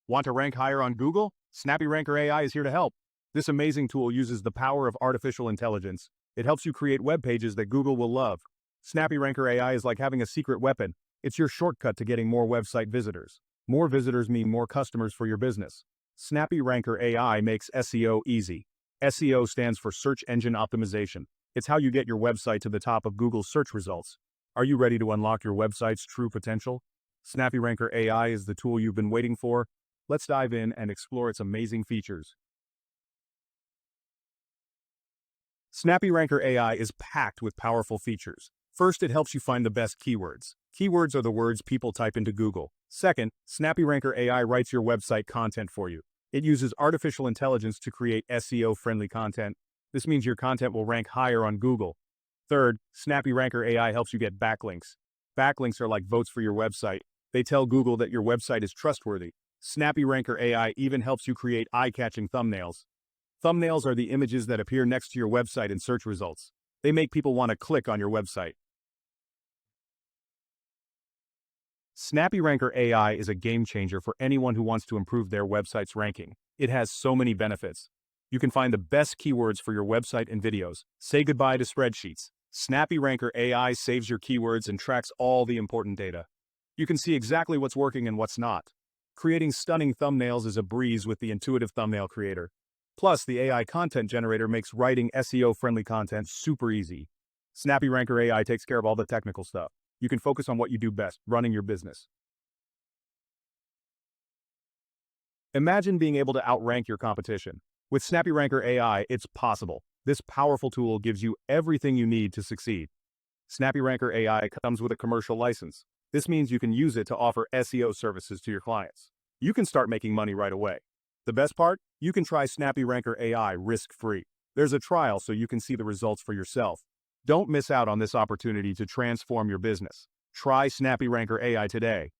Want to rank higher on Google? SnappyRanker AI is here to help. This amazing tool uses the power of artificial intelligence. It helps you create web pages that Google will love. SnappyRanker AI is like having a secret weapon. It's your shortcut to getting more website visitors. More visitors mean more customers for your business. SnappyRanker AI makes SEO easy. SEO stands for Search Engine Optimization. It's how you get your website to the top of Google's search results. Are you ready to unlock your website's true potential? SnappyRanker AI is the tool you've been waiting for. Let's dive in and explore its amazing features. SnappyRanker AI is packed with powerful features. First, it helps you find the best keywords. Keywords are the words people type into Google. Second, SnappyRanker AI writes your website content for you. It uses artificial intelligence to create SEO-friendly content. This means your content will rank higher on Google. Third, SnappyRanker AI helps you get backlinks. Backlinks are like votes for your website. They tell Google that your website is trustworthy. SnappyRanker AI even helps you create eye-catching thumbnails. Thumbnails are the images that appear next to your website in search results. They make people want to click on your website. SnappyRanker AI is a game changer for anyone who wants to improve their website's ranking. It has so many benefits. You can find the best keywords for your website and videos. Say goodbye to spreadsheets. SnappyRanker AI saves your keywords and tracks all the important data. You can see exactly what's working and what's not. Creating stunning thumbnails is a breeze with the intuitive thumbnail creator. Plus, the AI content generator makes writing SEO-friendly content super easy. SnappyRanker AI takes care of all the technical stuff. You can focus on what you do best, running your business. Imagine being able to outrank your competition. With SnappyRanker AI, it's possible. This powerful tool gives you everything you need to succeed. SnappyRanker AI comes with a commercial license. This means you can use it to offer SEO services to your clients. You can start making money right away. The best part? You can try SnappyRanker AI risk-free. There's a trial so you can see the results for yourself. Don't miss out on this opportunity to transform your business. Try SnappyRanker AI today.